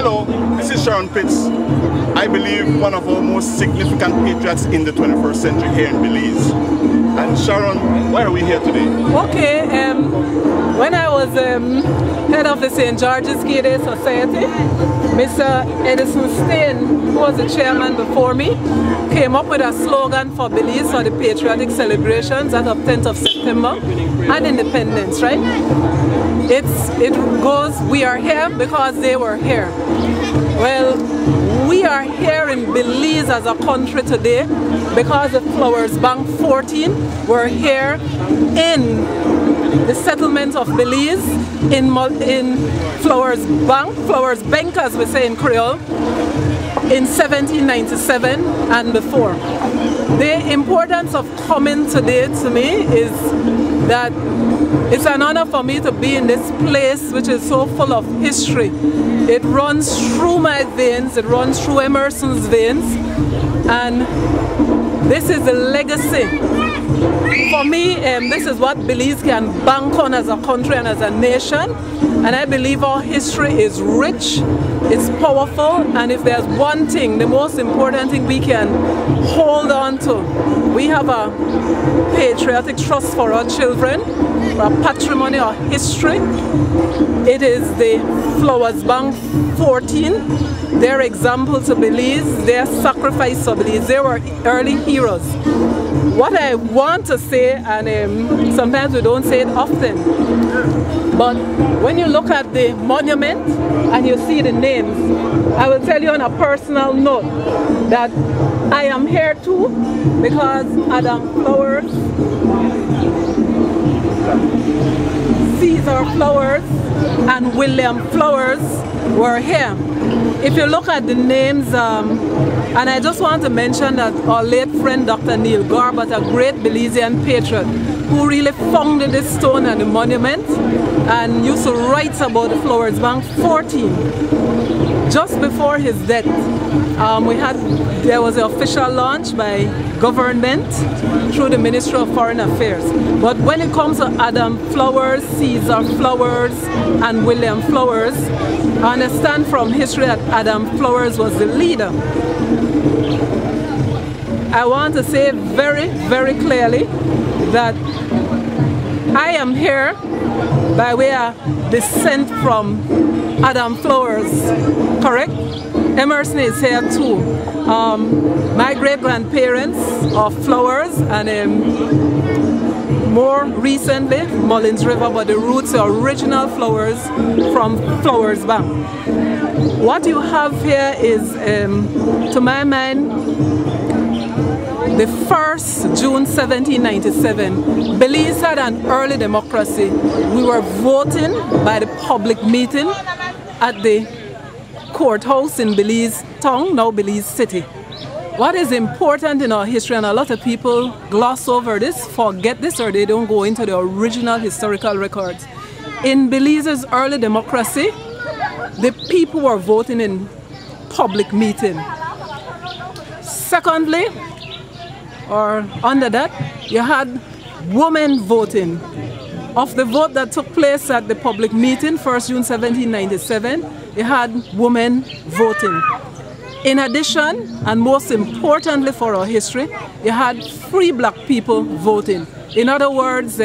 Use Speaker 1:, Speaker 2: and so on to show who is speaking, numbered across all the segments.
Speaker 1: Hello, this is Sharon Pitts. I believe one of our most significant patriots in the 21st century here in Belize. And Sharon, why are we here today?
Speaker 2: Okay, when I was head of the St. George's Caye Society, Mr. Edison Stain, who was the chairman before me, came up with a slogan for Belize for the patriotic celebrations as of 10th of September and independence, right? It goes, we are here because they were here. Well, we are here in Belize as a country today because the Flowers Bank 14 were here in the settlement of Belize in Flowers Bank as we say in Creole, in 1797 and before. The importance of coming today to me is that it's an honor for me to be in this place which is so full of history. It runs through my veins, it runs through Emerson's veins, and this is the legacy. For me, this is what Belize can bank on as a country and as a nation, and I believe our history is rich, it's powerful, and if there's one thing, the most important thing we can hold on to, we have a patriotic trust for our children, for our patrimony, our history. It is the Flowers Bank 14, their example to Belize, their sacrifice to Belize. They were early heroes. What I want to say, and sometimes we don't say it often, but when you look at the monument and you see the names, I will tell you on a personal note that I am here too because Adam Flowers, Caesar Flowers, and William Flowers were here. If you look at the names, and I just want to mention that our late friend Dr. Neil Garbutt, a great Belizean patriot, who really founded this stone and the monument and used to write about the Flowers Bank 14. Just before his death, there was an official launch by government through the Ministry of Foreign Affairs. But when it comes to Adam Flowers, Caesar Flowers, and William Flowers, I understand from history that Adam Flowers was the leader. I want to say very, very clearly that I am here by way of descent from Adam Flowers, correct? Emerson is here too. My great-grandparents are Flowers, and more recently Belize River, but the roots are original Flowers from Flowers Bank. What you have here is, to my mind, the 1st June 1797, Belize had an early democracy. We were voting by the public meeting at the courthouse in Belize Town, now Belize City. What is important in our history, and a lot of people gloss over this, forget this, or they don't go into the original historical records. In Belize's early democracy, the people were voting in public meeting. Secondly, or under that, you had women voting. Of the vote that took place at the public meeting, 1st June 1797, you had women voting. In addition, and most importantly for our history, you had free black people voting. In other words,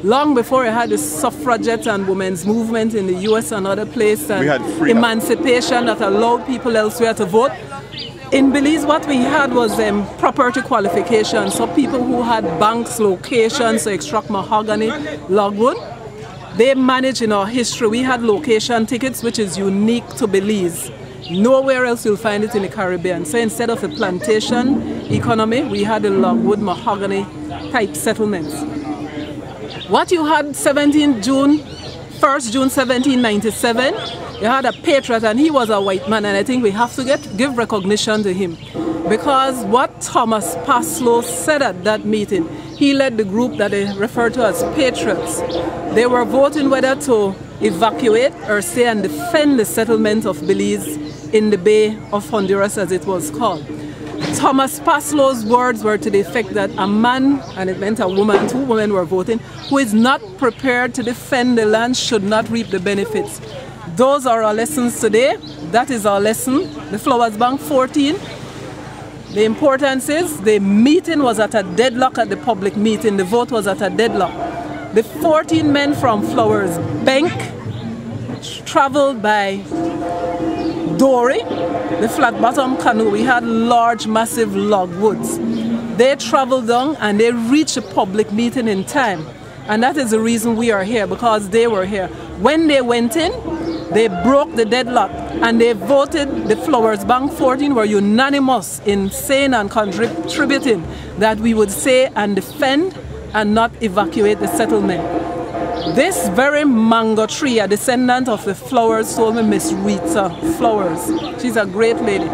Speaker 2: long before you had the suffragette and women's movement in the US and other places, and emancipation that allowed people elsewhere to vote, in Belize what we had was property qualifications. So people who had banks, locations to extract mahogany, logwood, they managed in our history. We had location tickets, which is unique to Belize. Nowhere else you'll find it in the Caribbean. So instead of the plantation economy, we had the logwood, mahogany type settlements. What you had 1st June 1797, you had a patriot, and he was a white man, and I think we have to give recognition to him. Because what Thomas Paslow said at that meeting, he led the group that they refer to as patriots. They were voting whether to evacuate or stay and defend the settlement of Belize in the Bay of Honduras, as it was called. Thomas Paslow's words were to the effect that a man, and it meant a woman, 2 women were voting, who is not prepared to defend the land should not reap the benefits. those are our lessons today. That is our lesson. The Flowers Bank 14. The importance is the meeting was at a deadlock at the public meeting. The vote was at a deadlock. The 14 men from Flowers Bank traveled by dory, the flat bottom canoe. We had large, massive logwoods. They traveled down and they reached a public meeting in time. And that is the reason we are here, because they were here. When they went in, they broke the deadlock and they voted. The Flowers Bank 14 were unanimous in saying and contributing that we would say and defend and not evacuate the settlement. This very mango tree, a descendant of the Flowers, told me, Miss Rita Flowers. She's a great lady.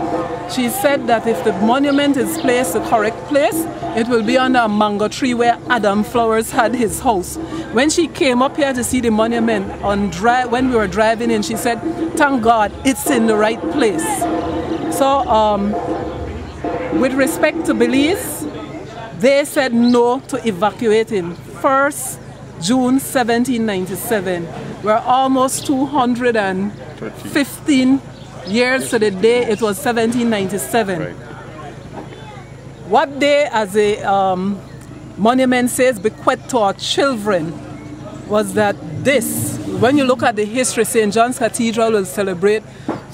Speaker 2: She said that if the monument is placed the correct place, it will be under a mango tree where Adam Flowers had his house. When she came up here to see the monument when we were driving in, she said, thank God it's in the right place. So with respect to Belize, they said no to evacuating. 1st June 1797. We're almost 215 years to the day it was 1797.
Speaker 1: Right.
Speaker 2: What they, as a monument says, bequeathed to our children was that this, when you look at the history, St. John's Cathedral will celebrate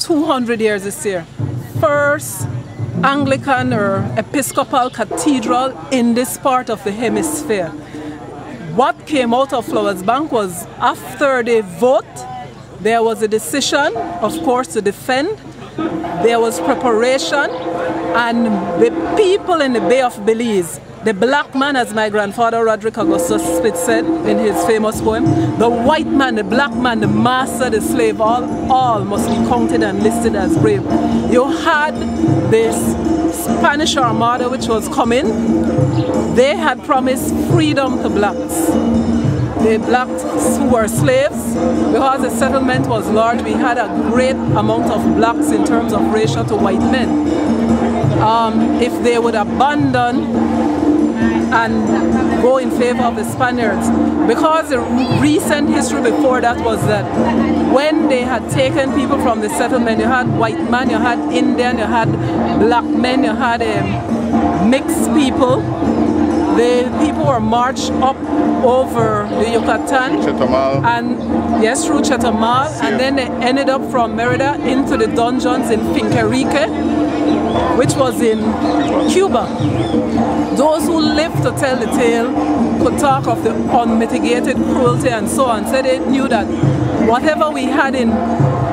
Speaker 2: 200 years this year. First Anglican or Episcopal cathedral in this part of the hemisphere. What came out of Flowers Bank was, after the vote, there was a decision, of course, to defend. There was preparation, and the people in the Bay of Belize, the black man, as my grandfather Roderick Augustus Spitz said in his famous poem, the white man, the black man, the master, the slave, all must be counted and listed as brave. You had this Spanish Armada which was coming. They had promised freedom to blacks. The blacks who were slaves, because the settlement was large, we had a great amount of blacks in terms of ratio to white men. If they would abandon and go in favor of the Spaniards, because the recent history before that was that when they had taken people from the settlement, you had white man, you had Indian, you had black men, you had mixed people. The people were marched up over the Yucatan and yes, through Chetumal, and then they ended up from Merida into the dungeons in Pinquerique, which was in Cuba. Those who lived to tell the tale could talk of the unmitigated cruelty and so on. So they knew that whatever we had in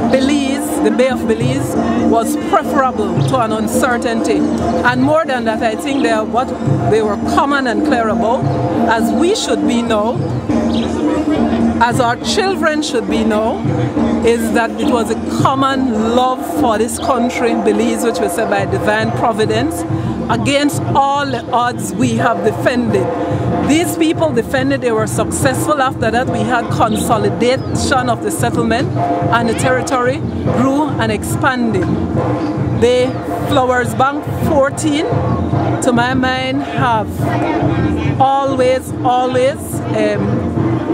Speaker 2: Belize, the Bay of Belize, was preferable to an uncertainty. And more than that, I think what they were common and clear about, as we should be now, as our children should be now, is that it was a common love for this country, Belize, which was said by divine providence, against all the odds we have defended. These people defended, they were successful. After that, we had consolidation of the settlement and the territory grew and expanded. The Flowers Bank 14, to my mind, have always,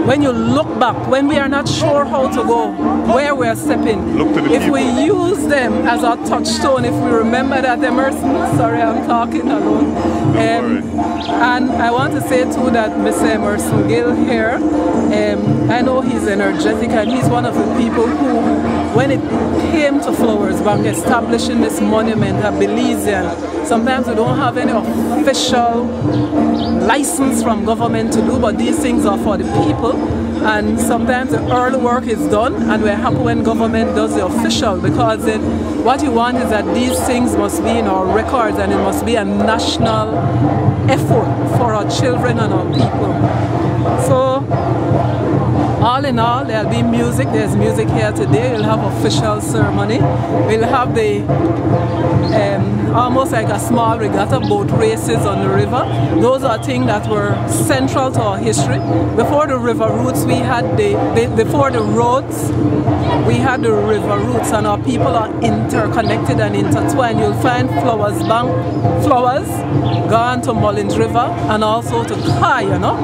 Speaker 2: when you look back, when we are not sure how to go, where we are stepping, if we use them as our touchstone, if we remember that Emerson, sorry I'm talking alone, and I want to say too that Mr. Emerson Gill here, I know he's energetic and he's one of the people who, when it came to Flowers Bank, establishing this monument at Belizean, sometimes we don't have any official license from government to do, but these things are for the people, and sometimes the early work is done and we're happy when government does the official, because then what you want is that these things must be in our records and it must be a national effort for our children and our people. So all in all, there'll be music. There's music here today. We'll have official ceremony. We'll have the almost like a small regatta, boat races on the river. Those are things that were central to our history. Before the river routes, we had before the roads, we had the river routes, and our people are interconnected and intertwined. You'll find Flowers gone to Mullins River and also to Caye, you know.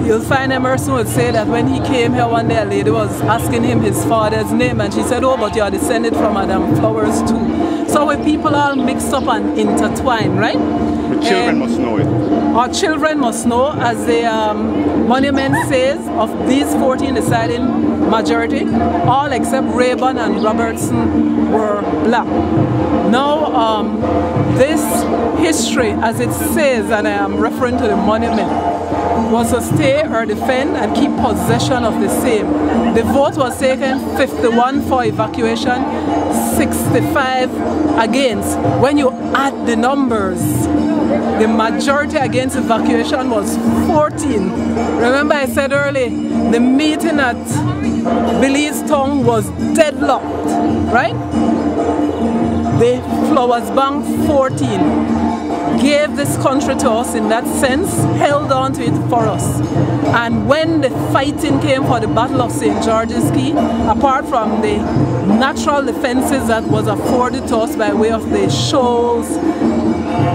Speaker 2: You'll find Emerson would say that when he came here one day, a lady was asking him his father's name, and she said, oh, but you are descended from Madame Flowers too. So we people all mixed up and intertwined, right?
Speaker 1: The children must know it.
Speaker 2: Our children must know, as the monument says, of these 14 deciding majority, all except Rayburn and Robertson were black. Now, this history, as it says, and I am referring to the monument, was to stay or defend and keep possession of the same. The vote was taken 51 for evacuation, 65 against. When you add the numbers, the majority against evacuation was 14. Remember I said earlier, the meeting at Belize Town was deadlocked, right? The Flowers Bank 14 gave this country to us in that sense, held on to it for us. And when the fighting came for the Battle of St. George's Caye, apart from the natural defenses that was afforded to us by way of the shoals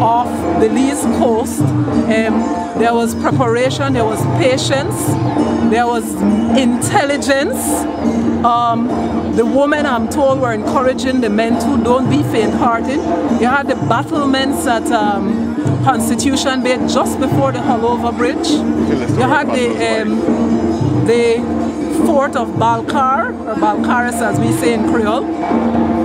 Speaker 2: of the Belize coast, there was preparation, there was patience, there was intelligence. The women, I'm told, were encouraging the men to don't be faint-hearted. You had the battlements at Constitution Bay just before the Hullover Bridge. You had the fort of Balcar, or Balcarres as we say in Creole.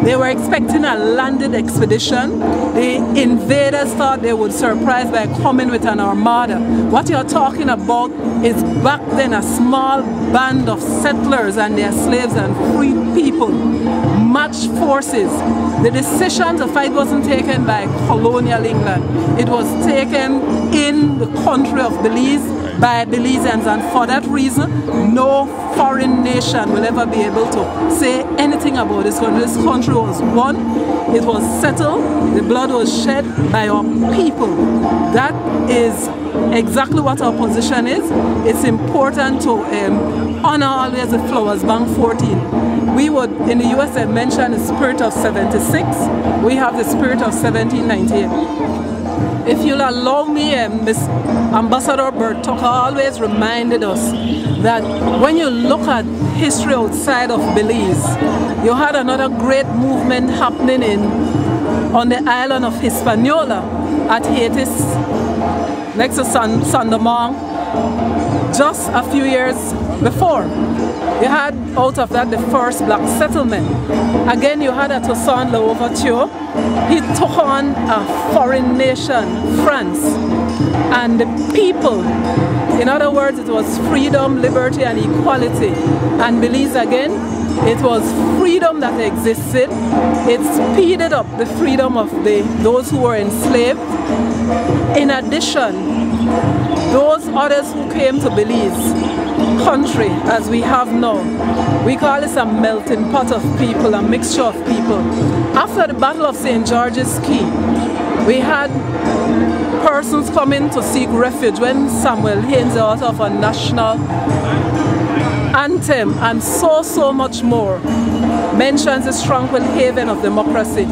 Speaker 2: They were expecting a landed expedition. The invaders thought they would surprise by coming with an armada. What you're talking about is back then a small band of settlers and their slaves and free people matched forces. The decision to fight wasn't taken by colonial England. It was taken in the country of Belize by Belizeans, and for that reason, no foreign nation will ever be able to say anything about this country. This country was won, it was settled, the blood was shed by our people. That is exactly what our position is. It's important to honor always the Flowers Bank 14. We would, in the US, I mentioned the spirit of 76. We have the spirit of 1798. If you'll allow me, Miss Ambassador Bert Tucker always reminded us that when you look at history outside of Belize, you had another great movement happening on the island of Hispaniola at Hatis, next to San Domingue, just a few years before. You had out of that the first black settlement. Again, you had a Toussaint Louverture. He took on a foreign nation, France, and the people. In other words, it was freedom, liberty, and equality. And Belize again, it was freedom that existed. It speeded up the freedom of those who were enslaved. In addition, those others who came to Belize country as we have now, we call this a melting pot of people, a mixture of people. After the Battle of St. George's Caye, we had persons coming to seek refuge when Samuel Haynes out of a national anthem and so much more mentions this tranquil haven of democracy.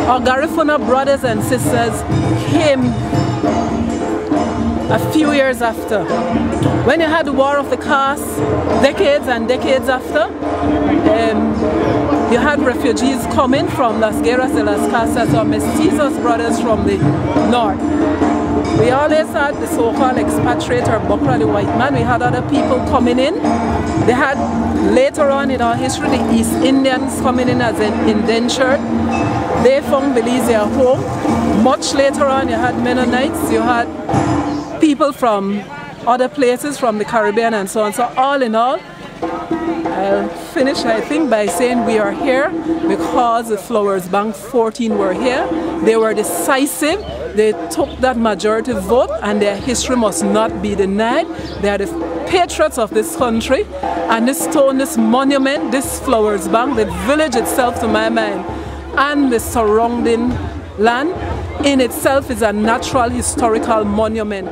Speaker 2: Our Garifuna brothers and sisters came a few years after. When you had the War of the Castes, decades and decades after, you had refugees coming from Las Guerras de las Casas, or mestizos brothers from the north. We always had the so-called expatriate or Bokra, the white man. We had other people coming in. They had, later on in our history, the East Indians coming in as an indentured. They found Belize their home. Much later on, you had Mennonites, you had people from other places, from the Caribbean and so on. So all in all, I'll finish, I think, by saying we are here because the Flowers Bank 14 were here. They were decisive. They took that majority vote, and their history must not be denied. They are the patriots of this country, and this stone, this monument, this Flowers Bank, the village itself, to my mind, and the surrounding land in itself is a natural historical monument.